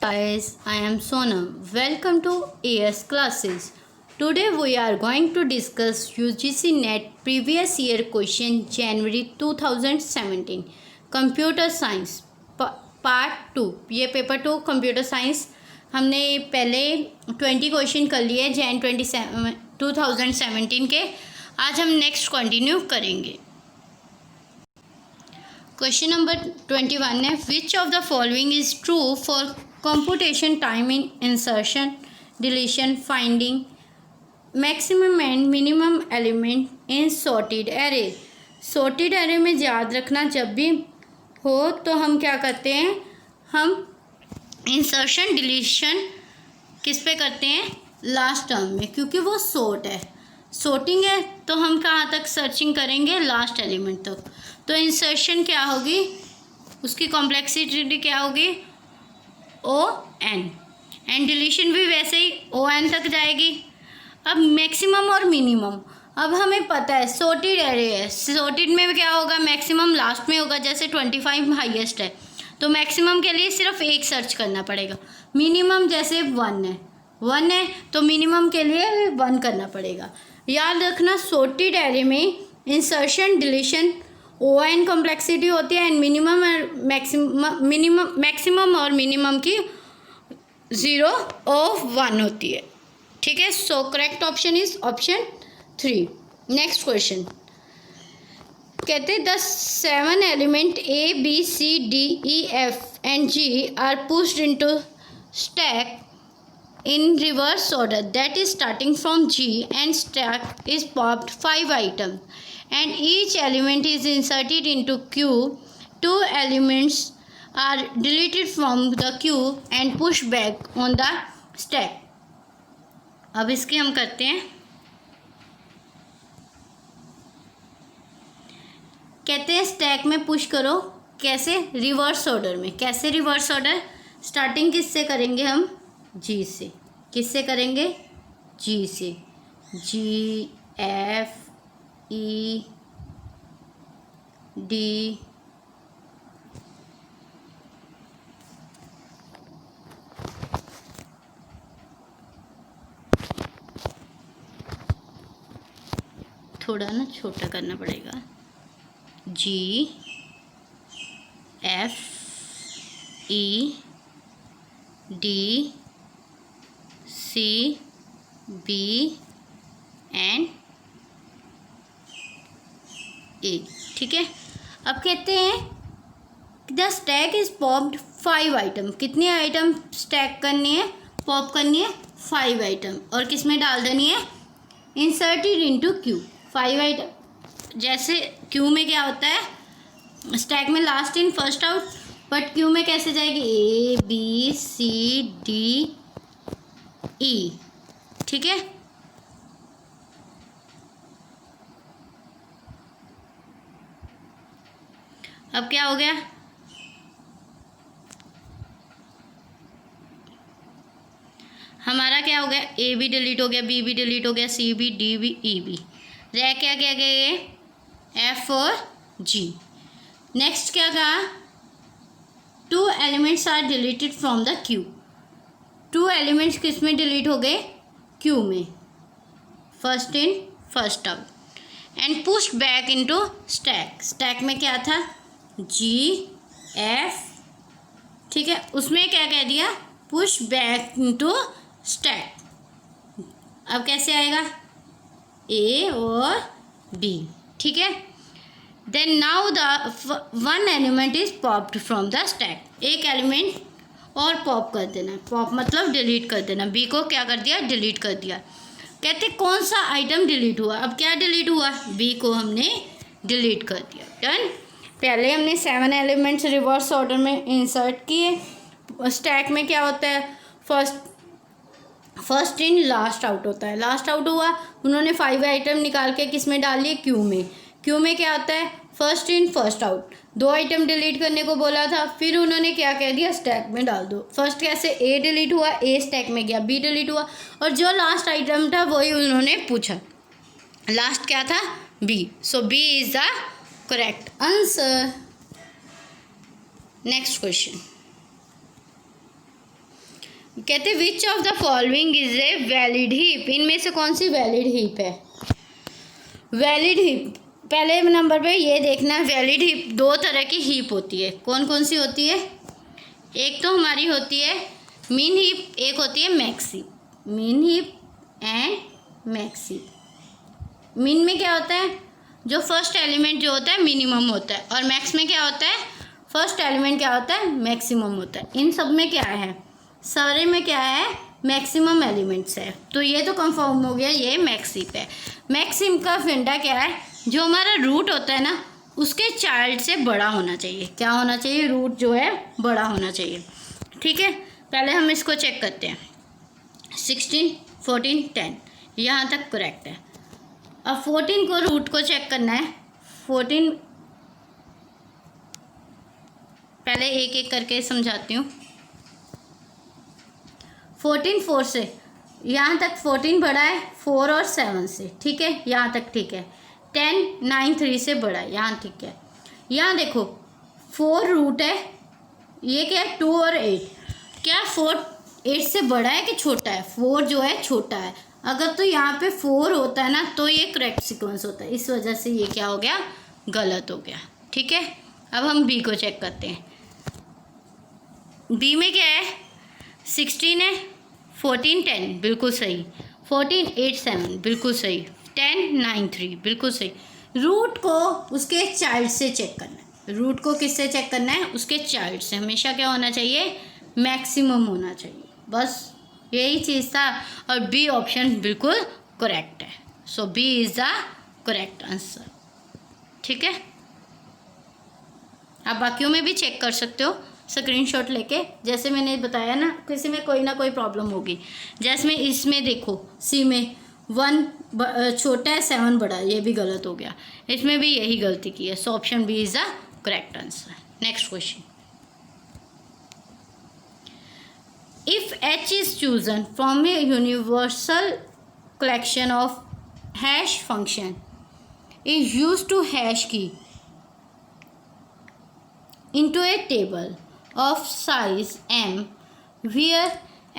Guys, I am Sonam. Welcome to AS classes. Today we are going to discuss UGC NET previous year question January 2017 Computer Science Part 2। ये paper 2 computer science हमने पहले 20 question कर लिए जैन 2017 के। आज हम next continue करेंगे। Question number 21 है, which of the following is true for computation time in insertion deletion finding maximum and minimum element in sorted array. Sorted array में याद रखना, जब भी हो तो हम क्या करते हैं, हम इंसर्शन डिलीशन किस पे करते हैं, लास्ट टर्म में, क्योंकि वो सॉर्ट है, सॉर्टिंग है, तो हम कहाँ तक सर्चिंग करेंगे, लास्ट एलिमेंट तक। तो इंसर्शन क्या होगी, उसकी कॉम्प्लेक्सिटी क्या होगी, ON, एंड डिलीशन भी वैसे ही ON तक जाएगी। अब मैक्सिमम और मिनिमम, अब हमें पता है सॉर्टेड एरे है, सॉर्टेड में क्या होगा, मैक्सिमम लास्ट में होगा, जैसे 25 हाईएस्ट है तो मैक्सिमम के लिए सिर्फ एक सर्च करना पड़ेगा। मिनिमम जैसे 1 है तो मिनिमम के लिए 1 करना पड़ेगा। याद रखना, सॉर्टेड एरे में इंसर्शन डिलीशन ON कॉम्प्लेक्सिटी होती है एंड मिनिमम मैक्सिमम और मिनिमम की 0 और 1 होती है। ठीक है, so correct option is option 3। Next question कहते हैं, the 7 element ABCDEF and G are pushed into stack in reverse order, that is starting from G, and stack is popped 5 items and each element is inserted into queue. 2 elements are deleted from the queue and pushed back on the stack. अब इसकी हम करते हैं, कहते हैं stack में push करो, कैसे, रिवर्स ऑर्डर में। कैसे रिवर्स ऑर्डर, स्टार्टिंग किससे करेंगे हम, G से। किससे करेंगे, G से। G F E D थोड़ा ना छोटा करना पड़ेगा, G F E D C B and A। ठीक है, अब कहते हैं the stack is popped 5 item. कितनी आइटम स्टैक करनी है, पॉप करनी है, 5 आइटम, और किस में डाल देनी है, इंसर्टेड इनटू क्यू। 5 आइटम, जैसे क्यू में क्या होता है, स्टैक में last in first out, but Q में कैसे जाएगी, A B C D E। ठीक है, अब क्या हो गया, हमारा क्या हो गया, A भी डिलीट हो गया, B भी डिलीट हो गया, C भी, D भी, E भी, रह क्या गया ये F और G। नेक्स्ट क्या कहा, 2 elements are deleted from the queue. 2 elements किस में डिलीट हो गए, क्यू में, first in first out, and push back into stack. Stack में क्या था, G F, ठीक है, उसमें क्या कह दिया, पुश बैक इनटू स्टैक। अब कैसे आएगा, A और B। ठीक है, then now the 1 element is popped from the stack. एक एलिमेंट और पॉप कर देना, पॉप मतलब डिलीट कर देना, B को क्या कर दिया, डिलीट कर दिया। कहते कौन सा आइटम डिलीट हुआ, अब क्या डिलीट हुआ, B को हमने डिलीट कर दिया। डन, पहले हमने 7 एलिमेंट्स रिवर्स ऑर्डर में इंसर्ट किए। स्टैक में क्या होता है, फर्स्ट इन लास्ट आउट होता है, लास्ट आउट हुआ, उन्होंने 5 आइटम निकाल के किस में डाल लिए, क्यू में। क्यू में क्या होता है, first in first out, 2 item delete करने को बोला था, फिर उन्होंने क्या कह दिया, स्टैक में डाल दो। फर्स्ट कैसे, A डिलीट हुआ, A स्टैक में गया, B डिलीट हुआ, और जो लास्ट आइटम था वही उन्होंने पूछा, लास्ट क्या था, B। So B is the correct answer. Next question, कहते which of the following is a valid heap, इनमें से कौन सी वैलिड हीप है। वैलिड हीप पहले नंबर पे ये देखना है, वैलिड हीप दो तरह की हीप होती है। कौन कौन सी होती है? एक तो हमारी होती है मीन हीप, एक होती है max heap. Mean heap and max heap. Mean में क्या होता है, जो फर्स्ट एलिमेंट जो होता है मिनिमम होता है, और मैक्स में क्या होता है, फर्स्ट एलिमेंट क्या होता है, मैक्सिमम होता है। इन सब में क्या है, सारे में क्या है, मैक्सिमम एलिमेंट्स है। तो ये तो कंफर्म हो गया, ये मैक्स हीप है। मैक्स हीप का फंडा क्या है, जो हमारा रूट होता है ना उसके चाइल्ड से बड़ा होना चाहिए। क्या होना चाहिए, रूट जो है बड़ा होना चाहिए। ठीक है, पहले हम इसको चेक करते हैं। 16, 14, 10 यहाँ तक करेक्ट है। अब 14 को रूट को चेक करना है। 14 पहले एक एक करके समझाती हूँ। 14 4 से यहाँ तक 14 बड़ा है 4 और 7 से, ठीक है, यहाँ तक ठीक है। 10 9 3 से बड़ा है, यहाँ ठीक है। यहाँ देखो 4 रूट है, ये क्या है 2 और 8। क्या 4 8 से बड़ा है कि छोटा है? 4 जो है छोटा है। अगर तो यहाँ पे 4 होता है ना तो ये करेक्ट सीक्वेंस होता है, इस वजह से ये क्या हो गया, गलत हो गया। ठीक है, अब हम बी को चेक करते हैं। बी में क्या है, 16 है, 14 10 बिल्कुल सही, 14 8 7 बिल्कुल सही, 10 9 3 बिल्कुल सही। रूट को उसके चाइल्ड से चेक करना है। रूट को किससे चेक करना है, उसके चाइल्ड से। हमेशा क्या होना चाहिए, मैक्सिमम होना चाहिए। बस यही चीज़ था, और बी ऑप्शन बिल्कुल करेक्ट है। So B is the correct answer. ठीक है, आप बाकियों में भी चेक कर सकते हो स्क्रीनशॉट लेके। जैसे मैंने बताया ना, किसी में कोई ना कोई प्रॉब्लम होगी। जैसे में इसमें देखो, सी में 1 छोटा है 7 बड़ा है, ये भी गलत हो गया। इसमें भी यही गलती की है। So option B is the correct answer. Next question, if H is chosen from a universal collection of hash function is used to hash key into a table of size m where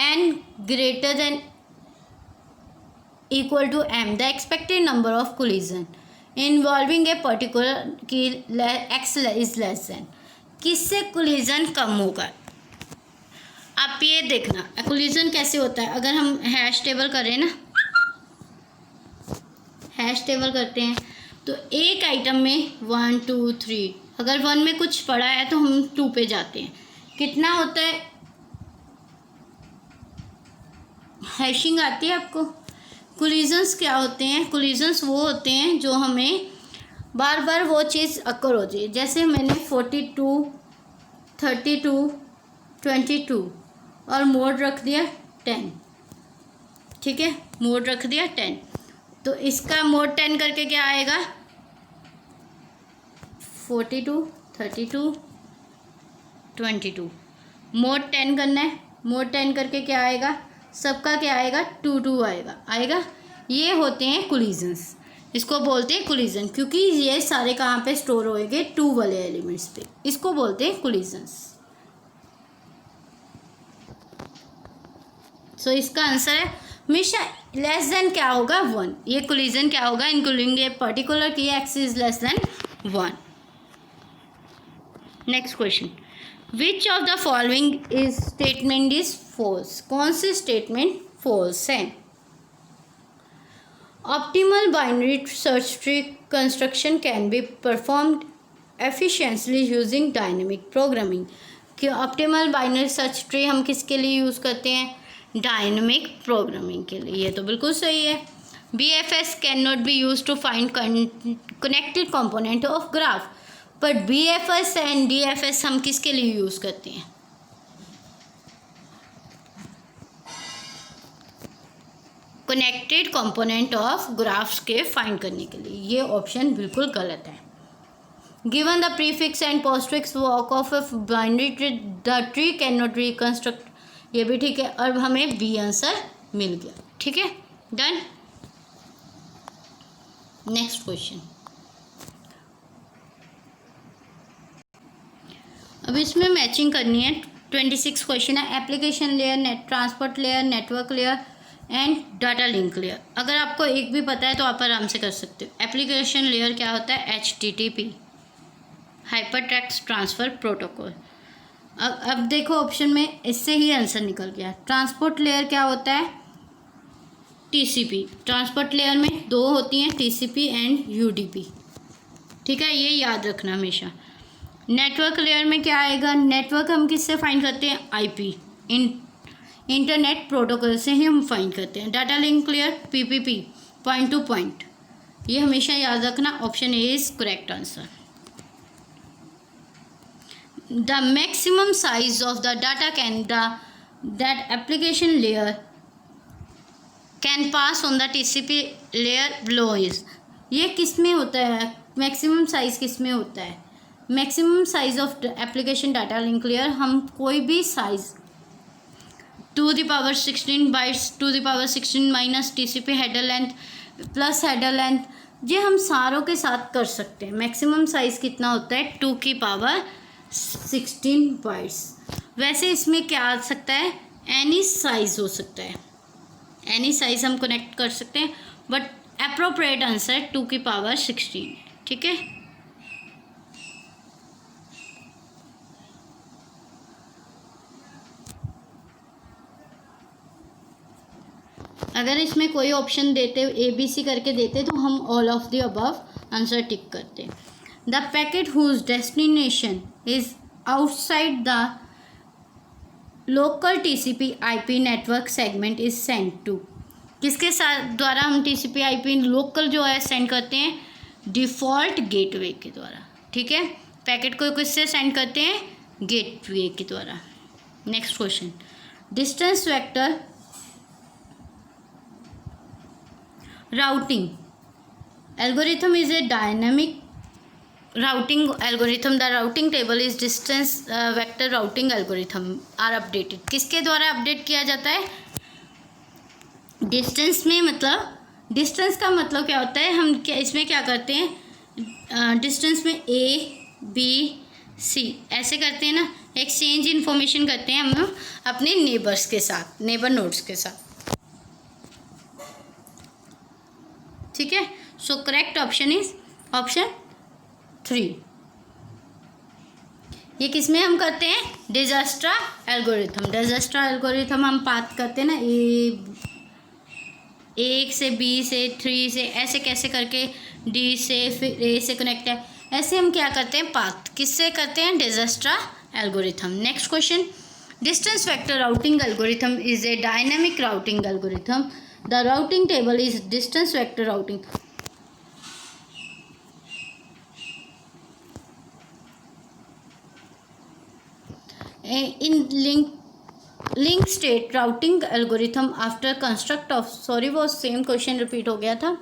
n greater than equal to m, the expected number of collision involving a particular key x is less than, किससे collision कम होगा। आप ये देखना collision कैसे होता है। अगर हम हैश टेबल करें ना, हैश टेबल करते हैं तो एक आइटम में 1 2 3, अगर 1 में कुछ पड़ा है तो हम 2 पे जाते हैं। कितना होता है, हैशिंग आती है आपको। कोलिजन्स क्या होते हैं, कोलिजन्स वो होते हैं जो हमें बार बार वो चीज़ अकर हो जाए। जैसे मैंने 42 32 22 और मोड रख दिया 10, ठीक है, मोड रख दिया 10, तो इसका मोड 10 करके क्या आएगा, 42 32 22। मोड 10 करना है, मोड 10 करके क्या आएगा, सबका क्या आएगा, 2 2 आएगा। ये होते हैं कोलिजन्स, इसको बोलते हैं कोलिजन, क्योंकि ये सारे कहाँ पे स्टोर होएंगे, 2 वाले एलिमेंट्स पे। इसको बोलते हैं कोलिजन्स। सो इसका आंसर है हमेशा लेस देन क्या होगा, 1। ये कोलिजन क्या होगा, including a particular key x is less than 1। Next question, which of the following is statement is false, कौन सी स्टेटमेंट फॉल्स है। Optimal binary search tree construction can be performed efficiently using dynamic programming. कि optimal binary search tree हम किसके लिए use करते हैं, dynamic programming के लिए। ये तो बिल्कुल सही है। BFS can not be use to find connected component of graph, but BFS and DFS हम किसके लिए यूज़ करते हैं, कनेक्टेड कंपोनेंट ऑफ ग्राफ्स के फाइंड करने के लिए। ये ऑप्शन बिल्कुल गलत है। Given the prefix and postfix walk of a binary tree the tree can not reconstruct, ये भी ठीक है। अब हमें बी आंसर मिल गया। ठीक है, डन। नेक्स्ट क्वेश्चन, अब इसमें मैचिंग करनी है 26 क्वेश्चन है application layer, net transport layer, network layer and data link layer. अगर आपको एक भी पता है तो आप आराम से कर सकते हो। एप्लीकेशन लेयर क्या होता है? HTTP, hyper text transfer protocol. अब देखो ऑप्शन में इससे ही आंसर निकल गया। ट्रांसपोर्ट लेयर क्या होता है? TCP। ट्रांसपोर्ट लेयर में दो होती हैं, TCP एंड UDP। ठीक है, ये याद रखना हमेशा। नेटवर्क लेयर में क्या आएगा? नेटवर्क हम किससे फाइंड करते हैं? IP, इंटरनेट प्रोटोकॉल से ही हम फाइंड करते हैं। Data link layer PPP, point two point. ये हमेशा याद रखना। Option A is correct answer. The maximum size of the data that application layer can pass on the TCP layer below is। ये किस में होता है? मैक्सिमम साइज़ किस में होता है? Maximum size of application data link layer, हम कोई भी size 2⁻16 bytes, 2⁻16 minus TCP header length plus header length, ये हम सारों के साथ कर सकते हैं। मैक्सिमम साइज़ कितना होता है? 2⁻16 बाइट्स। वैसे इसमें क्या आ सकता है? एनी साइज़ हो सकता है, एनी साइज़ हम कनेक्ट कर सकते हैं, बट अप्रोप्रिएट आंसर 2⁻16। ठीक है, अगर इसमें कोई ऑप्शन देते ABC करके देते तो हम all of the above answer tick करते। The packet whose destination is outside the local TCP IP network segment is send to. किसके साथ द्वारा हम TCP IP लोकल जो है सेंड करते हैं? डिफ़ॉल्ट गेटवे के द्वारा। ठीक है, पैकेट को किससे सेंड करते हैं? गेटवे के द्वारा। Next question, distance vector routing algorithm is a dynamic routing algorithm. The routing table is distance vector routing algorithm are updated। किसके द्वारा अपडेट किया जाता है? डिस्टेंस में, मतलब डिस्टेंस का मतलब क्या होता है? हम क्या इसमें क्या करते हैं? डिस्टेंस में ABC ऐसे करते हैं ना, एक्सचेंज इन्फॉर्मेशन करते हैं हम अपने नेबर्स के साथ, नेबर नोड्स के साथ। ठीक है, so correct option is option 3। ये किस में हम करते हैं? Dijkstra algorithm. डिजस्ट्रा एल्गोरिथम हम पाथ करते हैं ना, A से B से 3 से ऐसे कैसे करके D से फिर A से कनेक्ट है, ऐसे हम क्या करते हैं? पाथ किससे करते हैं? Dijkstra algorithm. Next question, distance vector routing algorithm is a dynamic routing algorithm. The routing table is distance vector routing. In link state routing algorithm after construct of, sorry वो सेम क्वेश्चन रिपीट हो गया था।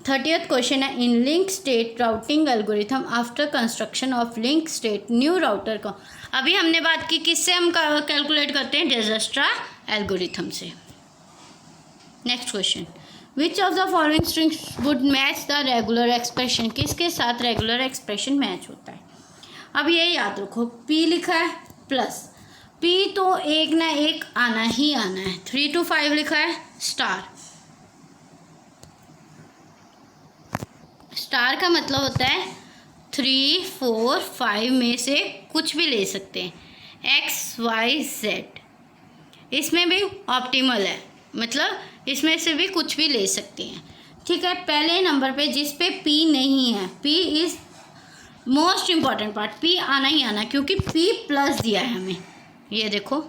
30th question है, in link state routing algorithm after construction of link state new router का। अभी हमने बात की किससे हम कैलकुलेट करते हैं? डिजस्ट्रा एल्गोरिथम से। Next question, which of the following strings would match the regular expression? किसके साथ रेगुलर एक्सप्रेशन मैच होता है? अब ये याद रखो, P लिखा है प्लस P तो एक ना एक आना ही आना है। 3 to 5 लिखा है स्टार। स्टार का मतलब होता है 3, 4, 5 में से कुछ भी ले सकते हैं, X, Y, Z। इसमें भी ऑप्टिमल है, मतलब इसमें से भी कुछ भी ले सकते हैं। ठीक है, पहले नंबर पे जिस पे P नहीं है, P is most important part, P आना ही आना, क्योंकि P प्लस दिया है हमें। ये देखो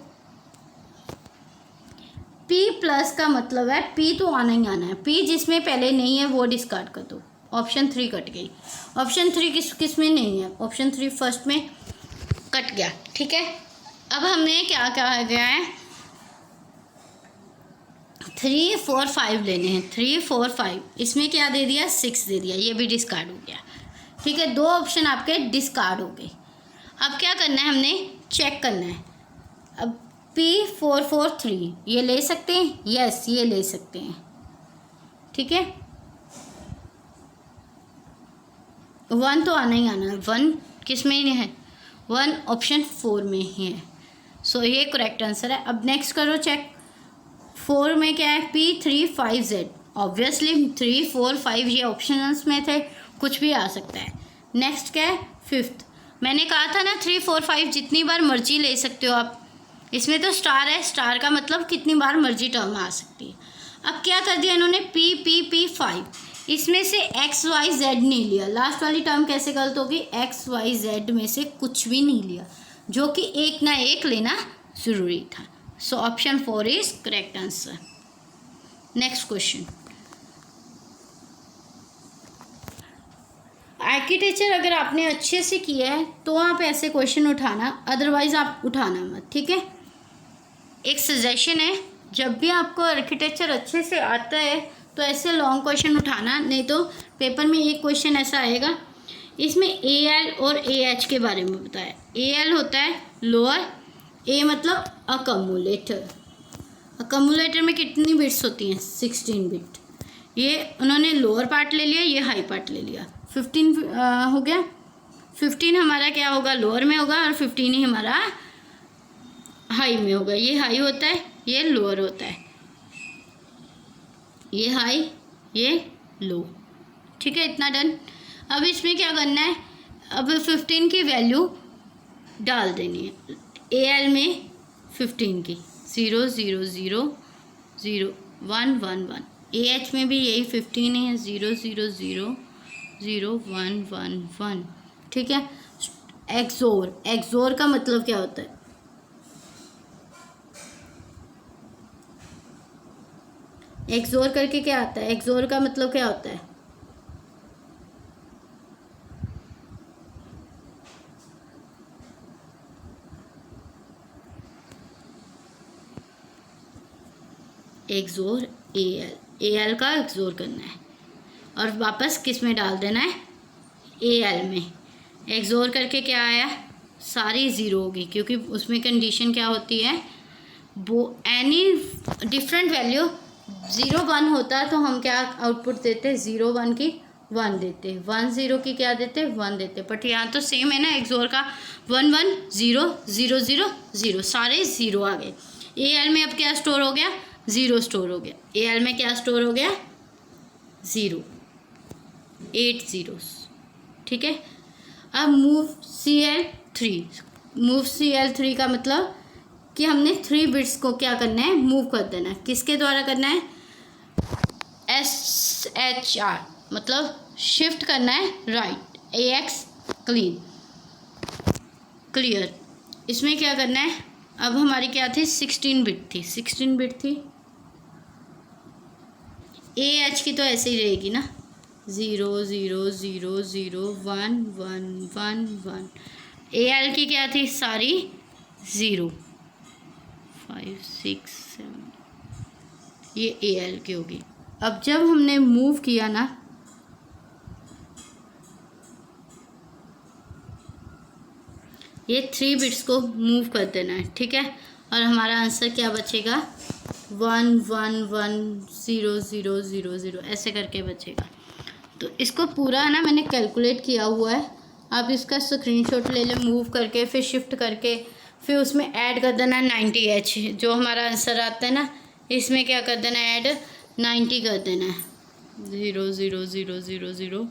P प्लस का मतलब है P तो आना ही आना है। P जिसमें पहले नहीं है वो डिस्कार्ड कर दो। ऑप्शन 3 कट गई। ऑप्शन 3 किस में नहीं है? ऑप्शन 3 फर्स्ट में कट गया। ठीक है, अब हमने क्या कहा गया है? 3, 4, 5 लेने हैं। 3, 4, 5, इसमें क्या दे दिया? 6 दे दिया, ये भी डिस्कार्ड हो गया। ठीक है, 2 ऑप्शन आपके डिस्कार्ड हो गए। अब क्या करना है? हमने चेक करना है। अब P443 ये ले सकते हैं? यस, ये ले सकते हैं। ठीक है, 1 तो आना ही आना है। 1 किस में है? 1 ऑप्शन 4 में ही है। सो ये करेक्ट आंसर है। अब नेक्स्ट करो चेक, 4 में क्या है, P35Z। ऑब्वियसली 3, 4, 5 ये ऑप्शंस में थे, कुछ भी आ सकता है। नेक्स्ट क्या है, 5th। मैंने कहा था ना 3, 4, 5 जितनी बार मर्जी ले सकते हो आप। इसमें तो स्टार है, स्टार का मतलब कितनी बार मर्जी टर्म आ सकती है। अब क्या कर दिया इन्होंने, P5, इसमें से XYZ नहीं लिया। लास्ट वाली टर्म कैसे गलत होगी, XYZ में से कुछ भी नहीं लिया, जो कि एक ना एक लेना ज़रूरी था। सो option 4 is correct answer. Next question, architecture अगर आपने अच्छे से किया है तो आप ऐसे क्वेश्चन उठाना, अदरवाइज आप उठाना मत, ठीक है। एक सजेशन है, जब भी आपको आर्किटेक्चर अच्छे से आता है तो ऐसे लॉन्ग क्वेश्चन उठाना, नहीं तो पेपर में एक क्वेश्चन ऐसा आएगा, इसमें AL और AH के बारे में बताया। AL होता है लोअर, A मतलब अकम्युलेटर। अकम्युलेटर में कितनी बिट्स होती हैं, 16 बिट। ये उन्होंने लोअर पार्ट ले लिया, ये हाई पार्ट ले लिया। 15 हो गया। 15 हमारा क्या होगा, लोअर में होगा, और 15 ही हमारा हाई में होगा। ये हाई होता है, ये लोअर होता है, ये हाई, ये लो, ठीक है। इतना डन। अब इसमें क्या करना है, अब 15 की वैल्यू डाल देनी है। AL में 15 की 0 0 0 0 1 1 1। AH में भी यही 15 है, 0 0 0 0 1 1 1, ठीक है। एक्सोर, एक्सोर का मतलब क्या होता है, एक्सोर करके क्या आता है, एक्सोर का मतलब क्या होता है, एक्सोर AL का एक्सोर करना है और वापस किस में डाल देना है, AL में। एक्सोर करके क्या आया, सारी ज़ीरो होगी, क्योंकि उसमें कंडीशन क्या होती है, वो एनी डिफरेंट वैल्यू 0 1 होता है तो हम क्या आउटपुट देते, 0 1 की 1 देते, 1 0 की क्या देते, 1 देते। बट यहाँ तो सेम है ना, एक्सोर का 1 1 0 0 0 0, सारे 0 आ गए। AL में अब क्या स्टोर हो गया, 0 स्टोर हो गया। AL में क्या स्टोर हो गया, 0, 8 zeros, ठीक है। अब मूव CL3, मूव CL3 का मतलब कि हमने 3 बिट्स को क्या करना है, मूव कर देना है। किसके द्वारा करना है, SHR मतलब शिफ्ट करना है राइट, AX क्लीन, क्लियर। इसमें क्या करना है, अब हमारी क्या थी, 16 बिट थी, 16 बिट थी। AH की तो ऐसे ही रहेगी ना, 0 0 0 0 1 1 1 1। AL की क्या थी, सारी 0 5 6 7, ये AL की होगी। अब जब हमने मूव किया ना, ये 3 बिट्स को मूव कर देना है, ठीक है। और हमारा आंसर क्या बचेगा, 1 1 1 0 0 0 0 ऐसे करके बचेगा। तो इसको पूरा है ना मैंने कैलकुलेट किया हुआ है, आप इसका स्क्रीनशॉट ले लें, मूव करके फिर शिफ्ट करके फिर उसमें ऐड कर देना 90H, जो हमारा आंसर आता है ना, इसमें क्या कर देना है, ऐड 90 कर देना है, 0 0 0 0 0।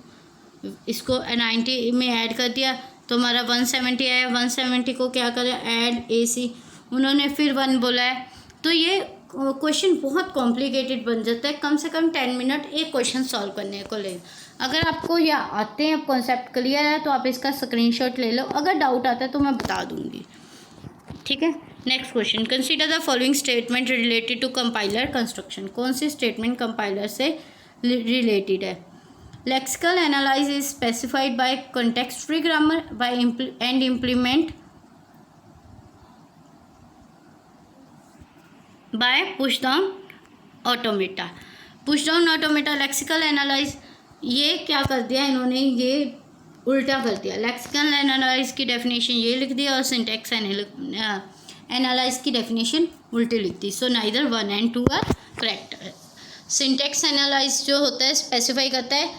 इसको 90 में ऐड कर दिया तो हमारा 170 आया। 170 को क्या करें, ऐड AC, उन्होंने फिर 1 बोला है। तो ये क्वेश्चन बहुत कॉम्प्लिकेटेड बन जाता है, कम से कम 10 मिनट एक क्वेश्चन सॉल्व करने को ले। अगर आपको यह आते हैं, कॉन्सेप्ट क्लियर है, तो आप इसका स्क्रीनशॉट ले लो। अगर डाउट आता है तो मैं बता दूंगी, ठीक है। Next question, consider the following statement related to compiler construction. कौन सी स्टेटमेंट कंपाइलर से रिलेटेड है, lexical analyse is specified by context free grammar by and implement by push down automata. Push down automata, lexical analyse, ये क्या कर दिया इन्होंने, ये उल्टा कर दिया। लेक्सिकल एनालाइज की डेफिनेशन ये लिख दिया और सिंटैक्स एनालाइज की डेफिनेशन उल्टी लिख दी। So neither 1 and 2 are correct. Syntax analyse जो होता है स्पेसिफाई करता है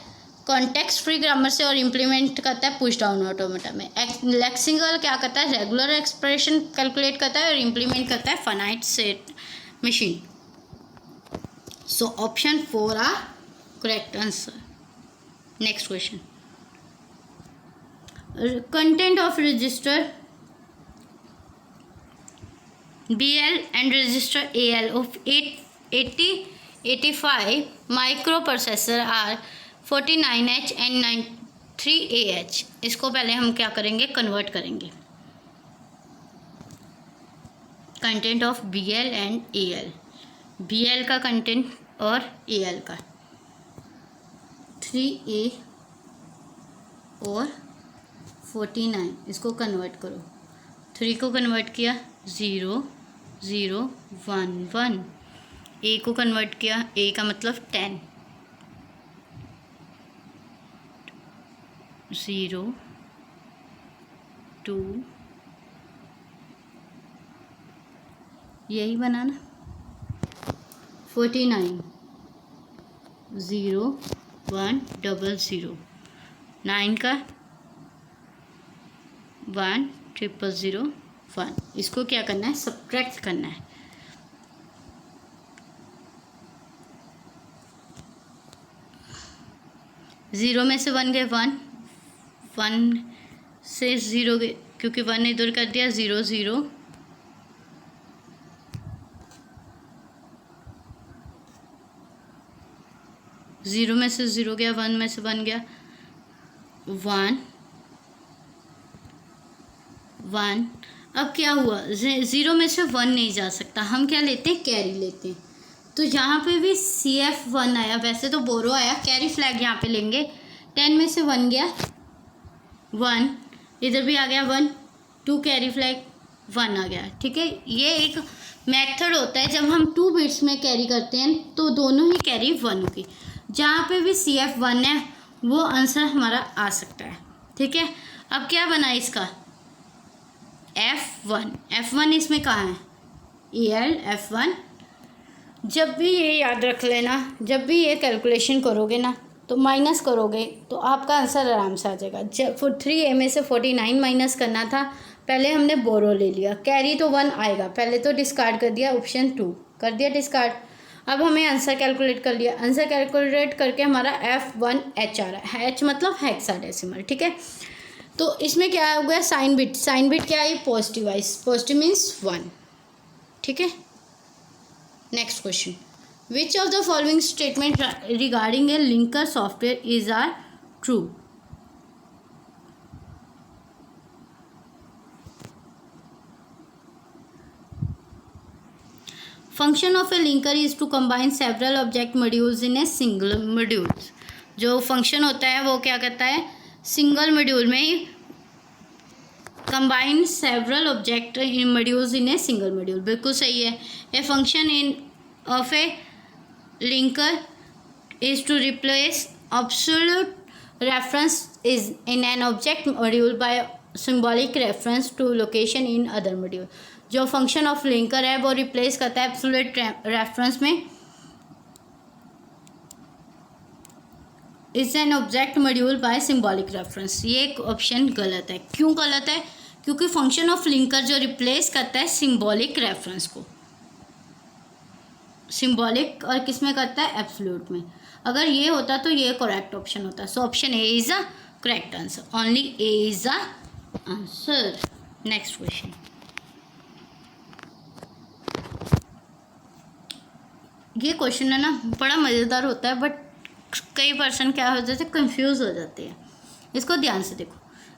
कॉन्टेक्स्ट फ्री ग्रामर से, और इम्प्लीमेंट करता है पुश डाउन ऑटोमेटा में। लेक्सिकल क्या करता है, रेगुलर एक्सप्रेशन कैलकुलेट करता है और इम्प्लीमेंट करता है finite set machine. So option 4 are correct answer. Next question, content of register BL and register AL of 85 microprocessor are 49H and 93AH। इसको पहले हम क्या करेंगे, कन्वर्ट करेंगे। Content of BL and AL, BL का content और AL का 3A और 49, इसको कन्वर्ट करो। 3 को कन्वर्ट किया 0 0 1 1, A को कन्वर्ट किया, A का मतलब 10 0 2, यही बना ना, 49 0 1 0 0, 9 का 1 0 0 1, इसको क्या करना है, सब्ट्रैक्ट करना है। ज़ीरो में से 1 गए 1, 1 से 0 गए, क्योंकि 1 इधर कर दिया 0 0, ज़ीरो में से 0 गया, 1 में से 1 गया 1 1। अब क्या हुआ, 0 में से 1 नहीं जा सकता, हम क्या लेते हैं, कैरी लेते हैं। तो यहाँ पे भी CF1 आया, वैसे तो बोरो आया, कैरी फ्लैग यहाँ पे लेंगे। 10 में से 1 गया 1, इधर भी आ गया 1, 2 कैरी फ्लैग 1 आ गया। ठीक है, ये एक मेथड होता है, जब हम 2 बिट्स में कैरी करते हैं तो दोनों ही कैरी 1 होगी। जहाँ पे भी CF1 है वो आंसर हमारा आ सकता है। ठीक है, अब क्या बना इसका, F1 इसमें कहाँ है, AL F1। जब भी ये याद रख लेना, जब भी ये कैलकुलेशन करोगे ना तो माइनस करोगे तो आपका आंसर आराम से आ जाएगा। जब 3A में से 49 माइनस करना था, पहले हमने बोरो ले लिया, कैरी तो 1 आएगा, पहले तो डिस्कार्ड कर दिया, ऑप्शन 2 कर दिया डिस्कार्ड। अब हमें आंसर कैलकुलेट कर लिया, आंसर कैलकुलेट करके हमारा F1H आ रहा है, H मतलब हेक्साडेसिमल। ठीक है, तो इसमें क्या हो गया, साइन बिट क्या है, पॉजिटिव आई, पॉजिटिव मीन्स 1। ठीक है, next question, which of the following statement regarding a linker software is are true. Function of a linker is to combine several object modules in a single module. जो function होता है वो क्या करता है, single module में ही combine several object in modules in a single module, बिल्कुल सही है। A function in of a linker is to replace absolute reference is in an object module by symbolic reference to location in other module। जो function of linker है वो replace करता है absolute reference में is an object module by symbolic reference. ये option गलत है। क्यों गलत है, क्योंकि फंक्शन ऑफ लिंकर जो रिप्लेस करता है सिंबॉलिक रेफरेंस को, सिंबॉलिक और किस में करता है, एब्सोल्यूट में। अगर ये होता तो ये करेक्ट ऑप्शन होता। So option A is a correct answer, only A is a answer. Next question, ये क्वेश्चन है ना बड़ा मज़ेदार होता है, बट कई पर्सन क्या हो जाते हैं, कंफ्यूज हो जाते हैं। इसको ध्यान से देखो।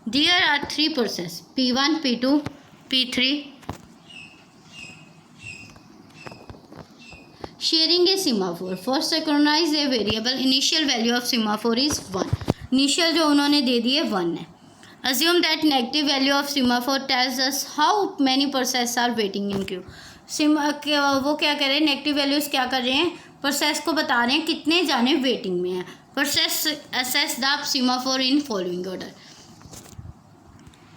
There are 3 process P1 P2 P3 sharing a semaphore for synchronize a variable। initial value of semaphore is 1। initial जो उन्होंने दे दी है 1 है। assume that negative value of semaphore tells us how many process are waiting in queue। वो क्या कर रहे हैं, negative values क्या कर रहे हैं, प्रोसेस को बता रहे हैं कितने जाने वेटिंग में है। Process assess the semaphore in following order.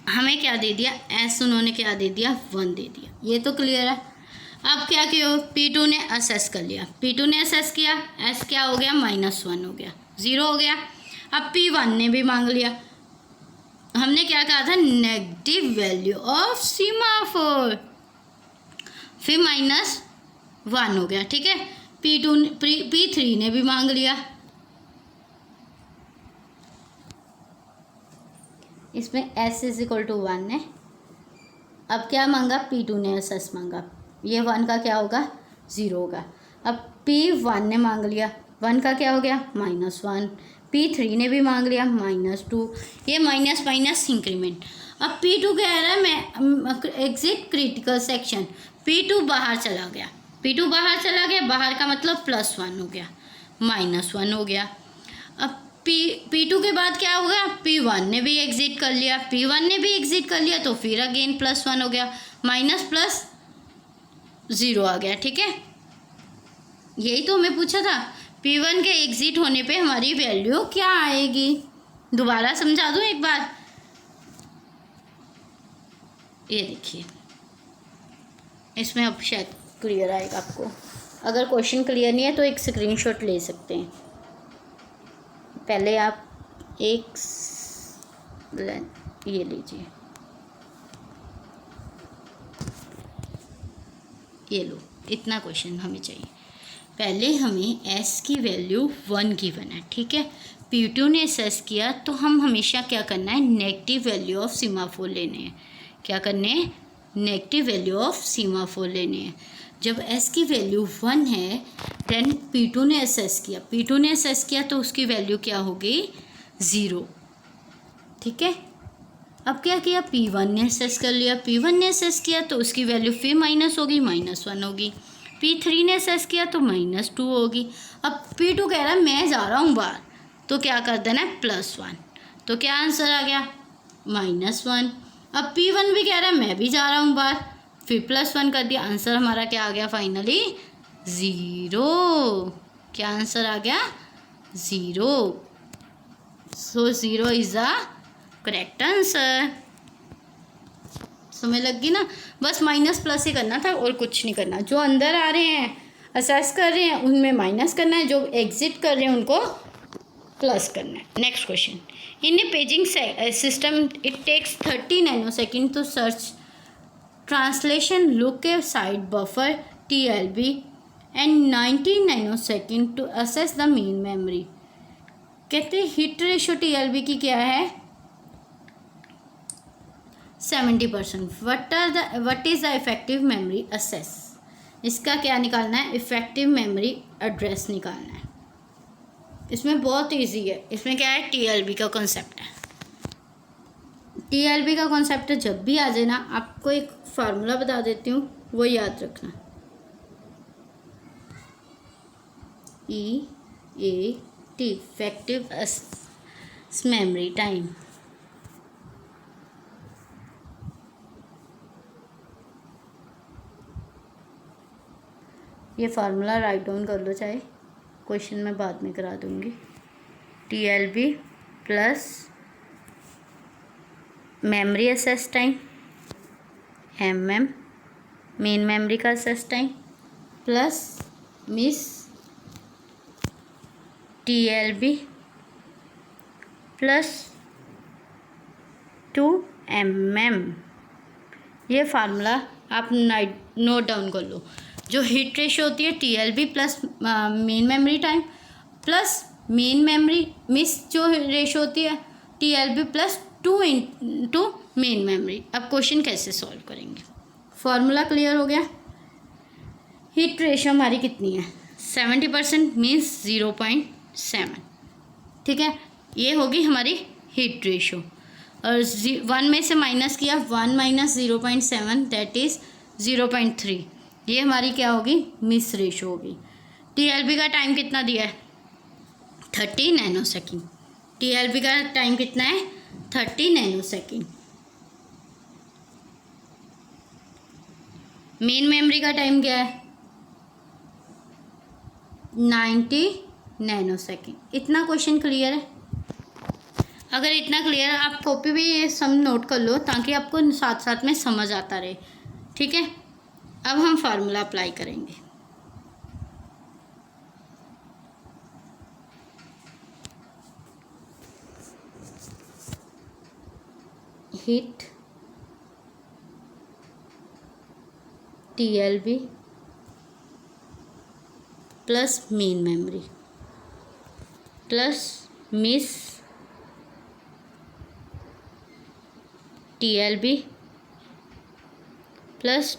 हमें क्या दे दिया, एस उन्होंने क्या दे दिया, 1 दे दिया। ये तो क्लियर है। अब क्या किया, P2 ने असेस कर लिया, P2 ने असेस किया, एस क्या हो गया, -1 हो गया, 0 हो गया। अब P1 ने भी मांग लिया, हमने क्या कहा था, नेगेटिव वैल्यू ऑफ सीमाफोर, फिर -1 हो गया, ठीक है। P3 ने भी मांग लिया, इसमें S = 1 है। अब क्या मांगा, P2 ने SS मांगा, ये 1 का क्या होगा, 0 होगा। अब P1 ने मांग लिया, 1 का क्या हो गया, -1। P3 ने भी मांग लिया, -2, ये माइनस माइनस इंक्रीमेंट। अब P2 कह रहा है मैं एग्जिट क्रिटिकल सेक्शन, P2 बाहर चला गया, P2 बाहर चला गया, बाहर का मतलब +1 हो गया, -1 हो गया। अब P2 के बाद क्या होगा, P1 ने भी एग्जिट कर लिया, P1 ने भी एग्जिट कर लिया, तो फिर अगेन +1 हो गया, माइनस प्लस 0 आ गया, ठीक है। यही तो हमें पूछा था, P1 के एग्जिट होने पे हमारी वैल्यू क्या आएगी। दोबारा समझा दूँ एक बार, ये देखिए, इसमें अब शायद क्लियर आएगा आपको। अगर क्वेश्चन क्लियर नहीं है तो एक स्क्रीनशॉट ले सकते हैं। पहले आप एक ये लीजिए, ये लो, इतना क्वेश्चन हमें चाहिए। पहले हमें S की वैल्यू 1 गिवन है, ठीक है। P2 ने SS किया, तो हम हमेशा क्या करना है, नेगेटिव वैल्यू ऑफ सीमाफोर लेने हैं। क्या करने हैं, नेगेटिव वैल्यू ऑफ सीमाफोर लेने हैं। जब S की वैल्यू 1 है, देन P2 ने SS किया, P2 ने SS किया तो उसकी वैल्यू क्या होगी, 0, ठीक है। अब क्या किया, P1 ने SS कर लिया, P1 ने SS किया तो उसकी वैल्यू फिर माइनस होगी, -1 होगी। P3 ने SS किया तो -2 होगी। अब P2 कह रहा है मैं जा रहा हूँ बाहर, तो क्या कर देना है, +1, तो क्या आंसर आ गया, -1। अब P1 भी कह रहा है मैं भी जा रहा हूँ बाहर, फिर +1 कर दिया, आंसर हमारा क्या आ गया, फाइनली 0। क्या आंसर आ गया, 0। सो 0 इज़ द करेक्ट आंसर। समझ लग गई ना, बस माइनस प्लस ही करना था और कुछ नहीं करना। जो अंदर आ रहे हैं, असेस कर रहे हैं, उनमें माइनस करना है, जो एग्जिट कर रहे हैं उनको प्लस करना है। Next question, in a paging system it takes 30 nanosecond to search translation look a side buffer TLB and 90 nanosecond to access the main memory. कहते हैं हिट रेशो TLB की क्या है, 70%। What is the effective memory access, इसका क्या निकालना है, effective memory address निकालना है। इसमें बहुत इजी है, इसमें क्या है, TLB का कॉन्सेप्ट है। TLB का कॉन्सेप्ट है, जब भी आ जाए ना, आपको एक फार्मूला बता देती हूँ, वो याद रखना, EAT, इफेक्टिव मेमोरी टाइम। ये फार्मूला राइट डाउन कर लो, चाहे क्वेश्चन में बाद में करा दूँगी। TLB plus memory access time, MM main memory का access time, plus miss TLB plus 2MM। ये फार्मूला आप नोट डाउन कर लो। जो हिट रेशो होती है TLB plus main memory time plus main memory miss जो रेशो होती है TLB plus 2 into main memory. अब क्वेश्चन कैसे सॉल्व करेंगे, फार्मूला क्लियर हो गया। हिट रेशो हमारी कितनी है, 70% मीन्स 0.7, ठीक है। ये होगी हमारी हिट रेशो, और 1 में से माइनस किया, 1 माइनस 0.7 दैट इज़ 0.3, ये हमारी क्या होगी, मिस रेशो होगी। TLB का टाइम कितना दिया है, 30 नैनोसेकंड। TLB का टाइम कितना है, 30 नैनोसेकंड। मेन मेमोरी का टाइम क्या है, 90 नैनोसेकंड। इतना क्वेश्चन क्लियर है। अगर इतना क्लियर है, आप कॉपी भी ये सम नोट कर लो ताकि आपको साथ साथ में समझ आता रहे, ठीक है। अब हम फार्मूला अप्लाई करेंगे। Heat TLB plus main memory plus miss TLB plus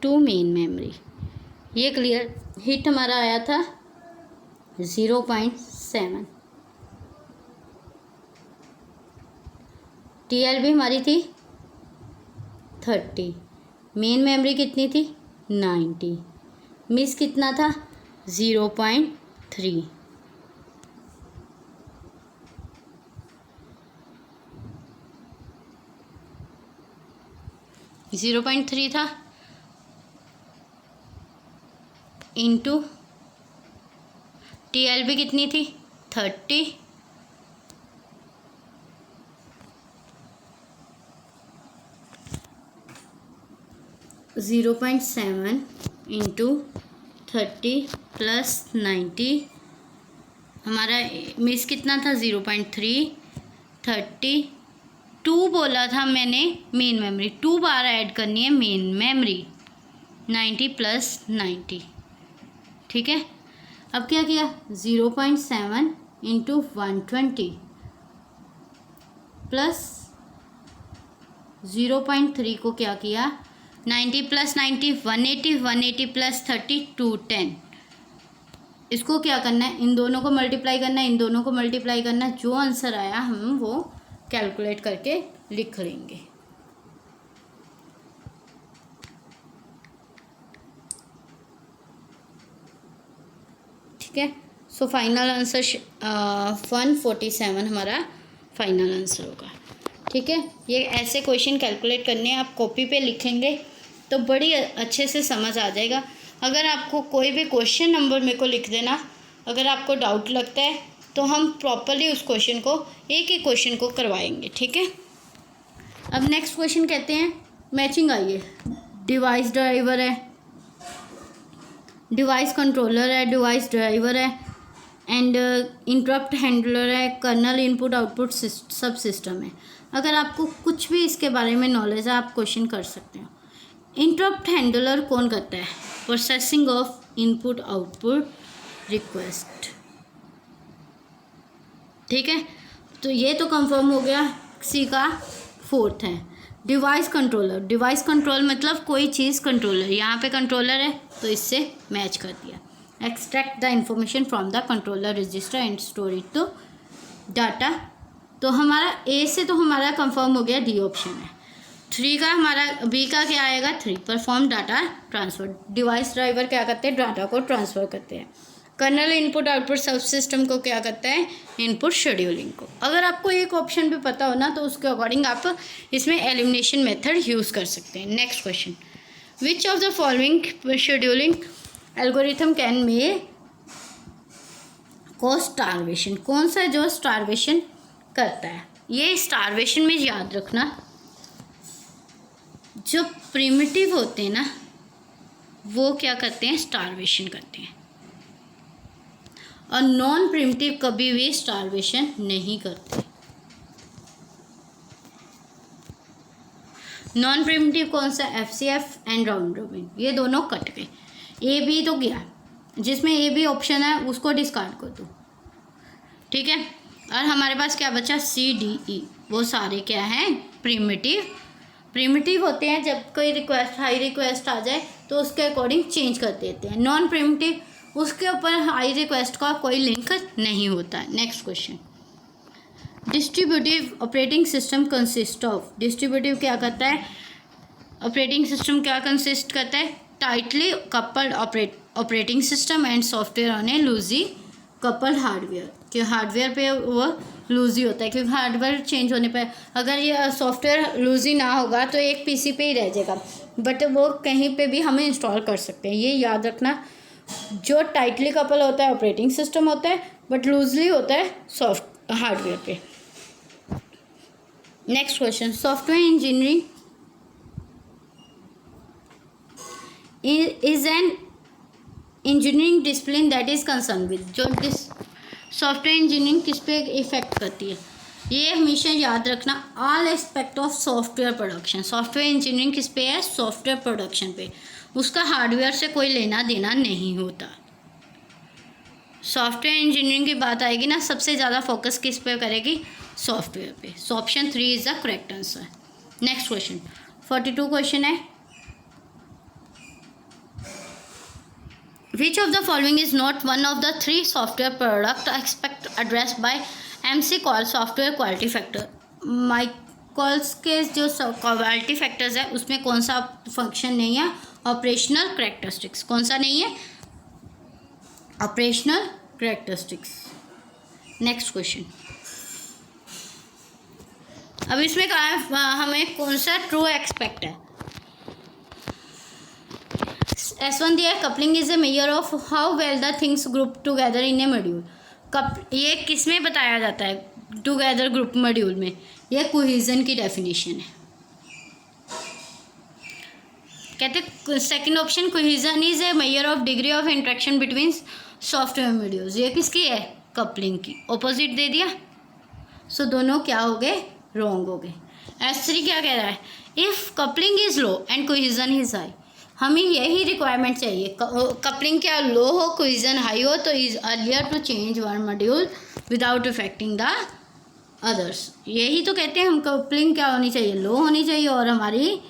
2 main memory. ये क्लियर। हीट हमारा आया था 0.7, TLB हमारी थी 30, मेन मेमोरी कितनी थी 90, मिस कितना था 0.3। ज़ीरो पॉइंट 3 था इंटू TLB कितनी थी 30, (0.7 इंटू 30 प्लस 90). हमारा मिस कितना था 0.3, 30, 2 बोला था मैंने मेन मेमोरी, 2 बार ऐड करनी है मेन मेमोरी, 90 प्लस 90। ठीक है, अब क्या किया 0.7 इंटू 120 प्लस 0.3 को क्या किया 90 प्लस 90 180, 180 प्लस 30 210। इसको क्या करना है, इन दोनों को मल्टीप्लाई करना है, इन दोनों को मल्टीप्लाई करना है। जो आंसर आया हम वो कैलकुलेट करके लिख लेंगे। ठीक है, सो फाइनल आंसर 147 हमारा फाइनल आंसर होगा। ठीक है, ये ऐसे क्वेश्चन कैलकुलेट करने हैं, आप कॉपी पे लिखेंगे तो बड़ी अच्छे से समझ आ जाएगा। अगर आपको कोई भी क्वेश्चन नंबर मेरे को लिख देना, अगर आपको डाउट लगता है तो हम प्रॉपरली उस क्वेश्चन को एक एक क्वेश्चन को करवाएंगे। ठीक है, अब नेक्स्ट क्वेश्चन कहते हैं मैचिंग आई है, डिवाइस ड्राइवर है, डिवाइस कंट्रोलर है, डिवाइस ड्राइवर है एंड इंटरप्ट हैंडलर है, कर्नल इनपुट आउटपुट सब सिस्टम है। अगर आपको कुछ भी इसके बारे में नॉलेज है आप क्वेश्चन कर सकते हो। इंटरप्ट हैंडलर कौन करता है, processing of input output request. ठीक है, तो ये तो कंफर्म हो गया, सी का 4th है। डिवाइस कंट्रोलर, डिवाइस कंट्रोल मतलब कोई चीज़ कंट्रोलर, यहाँ पे कंट्रोलर है तो इससे मैच कर दिया। Extract the information from the controller register and store it to data. तो हमारा ए से तो हमारा कंफर्म हो गया, डी ऑप्शन है। 3 का हमारा, बी का क्या आएगा 3, perform data transfer. Device driver क्या करते हैं, डाटा को ट्रांसफ़र करते हैं। कर्नल इनपुट आउटपुट सब सिस्टम को क्या करता है, इनपुट शेड्यूलिंग को। अगर आपको एक ऑप्शन भी पता हो ना तो उसके अकॉर्डिंग आप इसमें एलिमिनेशन मेथड यूज़ कर सकते हैं। Next question, which of the following scheduling algorithm can may cause starvation. कौन सा जो स्टारवेशन करता है, ये स्टारवेशन में याद रखना, जो प्रिमिटिव होते हैं ना वो क्या करते हैं, स्टारवेशन करते हैं, और नॉन प्रिमिटिव कभी भी स्टारवेशन नहीं करते। नॉन प्रिमिटिव कौन सा, FCF एंड राउंड रॉबिन, ये दोनों कट गए। ए बी तो गया, जिसमें ए बी ऑप्शन है उसको डिस्कार्ड कर दो। ठीक है, और हमारे पास क्या बचा, CDE, वो सारे क्या हैं, प्रिमिटिव। प्रिमिटिव होते हैं जब कोई रिक्वेस्ट, हाई रिक्वेस्ट आ जाए तो उसके अकॉर्डिंग चेंज कर देते हैं। नॉन प्रिमिटिव, उसके ऊपर हाई रिक्वेस्ट का कोई लिंक नहीं होता। Next question, distributive operating system consist of. Distributive क्या करता है, ऑपरेटिंग सिस्टम क्या कंसिस्ट करता है, tightly coupled operating system and software on a loosely coupled hardware. कि हार्डवेयर पे वो लूजी होता है, क्योंकि हार्डवेयर चेंज होने पर अगर ये सॉफ्टवेयर लूजी ना होगा तो एक PC पे ही रह जाएगा, बट वो कहीं पे भी हमें इंस्टॉल कर सकते हैं। ये याद रखना, जो टाइटली कपल होता है ऑपरेटिंग सिस्टम होता है, बट लूजली होता है सॉफ्ट हार्डवेयर पे। Next question, software engineering is an engineering discipline that is concern with. जो सॉफ्टवेयर इंजीनियरिंग किस पे इफेक्ट करती है, ये हमेशा याद रखना, all aspect of software production. Software engineering किस पे है? सॉफ्टवेयर प्रोडक्शन पे। उसका हार्डवेयर से कोई लेना देना नहीं होता। सॉफ्टवेयर इंजीनियरिंग की बात आएगी ना, सबसे ज़्यादा फोकस किस पे करेगी? सॉफ्टवेयर पे। So option 3 is the correct answer. Next question 42 question है, which of the following is not one of the 3 software product expect address by MC call software quality factor. McCall's के जो quality factors है उसमें कौन सा function नहीं है? Operational characteristics. कौन सा नहीं है? Operational characteristics. नेक्स्ट क्वेश्चन, अब इसमें कहा है हमें कौन सा ट्रू एक्सपेक्ट है। S1 दिया है, coupling is a measure of how well the things group together in A module. ये किस में बताया जाता है? टुगेदर ग्रुप मॉड्यूल में। ये कोहेजन की डेफिनेशन है। कहते second option, cohesion is a measure of degree of interaction between software modules. ये किसकी है? कपलिंग की। ऑपोजिट दे दिया, सो दोनों क्या हो गए? रॉन्ग हो गए। S3 क्या कह रहा है? If coupling is low and cohesion is high. हमें यही रिक्वायरमेंट चाहिए, कपलिंग क्या लो हो, कोहेजन हाई हो, तो is earlier to change one module without affecting the others. यही तो कहते हैं हम, कपलिंग क्या होनी चाहिए? लो होनी चाहिए, और हमारी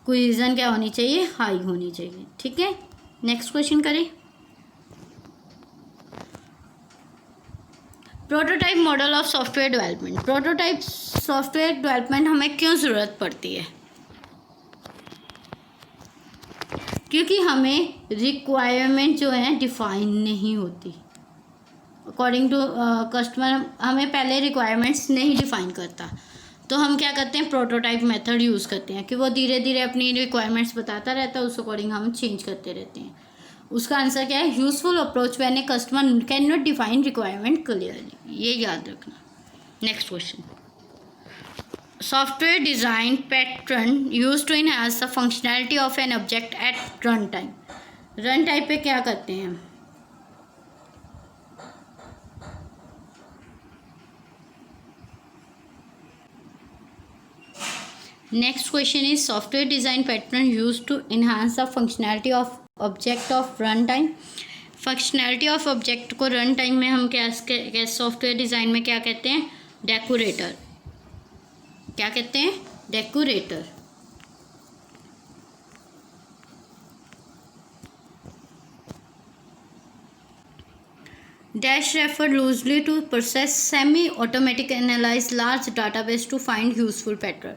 कोहेजन क्या होनी चाहिए? हाई होनी चाहिए। ठीक है, नेक्स्ट क्वेश्चन करें। Prototype model of software development. Prototype software development हमें क्यों ज़रूरत पड़ती है? क्योंकि हमें रिक्वायरमेंट जो है डिफाइन नहीं होती। अकॉर्डिंग टू कस्टमर हमें पहले रिक्वायरमेंट्स नहीं डिफाइन करता, तो हम क्या करते हैं? प्रोटोटाइप मेथड यूज़ करते हैं कि वो धीरे धीरे अपनी रिक्वायरमेंट्स बताता रहता है, उस अकॉर्डिंग हम चेंज करते रहते हैं। उसका आंसर क्या है? Useful approach when a customer can not define requirement clearly. ये याद रखना। Next question, software design pattern use to enhance the functionality of an object at run time. Run time पे क्या करते हैं हम? Next question is software design pattern use to enhance the functionality of object of run time. Functionality of object को run time में हम क्या software design में क्या कहते हैं? डेकोरेटर। क्या कहते हैं? Decorator. Dash refer loosely to process semi automatic analyse large database to find useful pattern.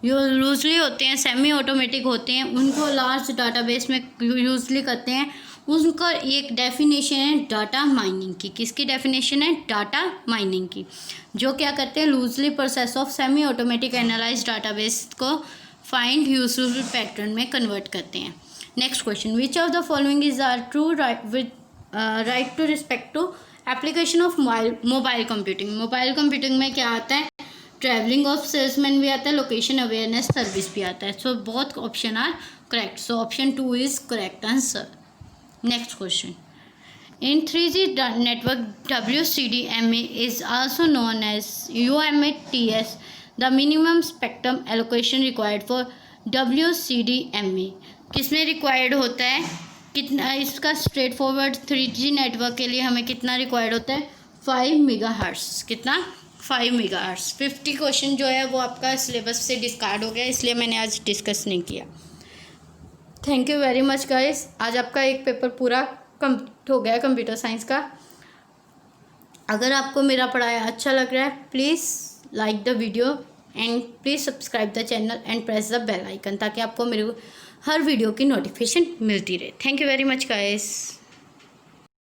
जो लूजली होते हैं, सेमी ऑटोमेटिक होते हैं, उनको लार्ज डाटाबेस में यूजली करते हैं। उनका एक डेफिनेशन है डाटा माइनिंग की। किसकी डेफिनेशन है? डाटा माइनिंग की। जो क्या करते हैं? Loosely process of semi automatic analyse database को फाइंड यूजफुल पैटर्न में कन्वर्ट करते हैं। Next question, which of the following is are true with right to respect to application of mobile computing. Mobile computing में क्या आता है? Travelling of salesman भी आता है, लोकेशन अवेयरनेस सर्विस भी आता है। So both option are correct. So option 2 is correct answer. Next question, in 3G network WCDMA is also known as UMA-TS. The minimum spectrum allocation required for WCDMA किसमें required होता है? कितना इसका straight forward 3G network के लिए हमें कितना required होता है? 5 मेगाहर्ट्ज़। कितना? 5 मेगाहर्ट्ज़। 50 क्वेश्चन जो है वो आपका सिलेबस से डिस्कार्ड हो गया, इसलिए मैंने आज डिस्कस नहीं किया। Thank you very much guys. आज आपका एक पेपर पूरा कंप्लीट हो गया कंप्यूटर साइंस का। अगर आपको मेरा पढ़ाया अच्छा लग रहा है, please like the video and please subscribe the channel and press the bell icon, ताकि आपको मेरे हर वीडियो की नोटिफिकेशन मिलती रहे। Thank you very much guys.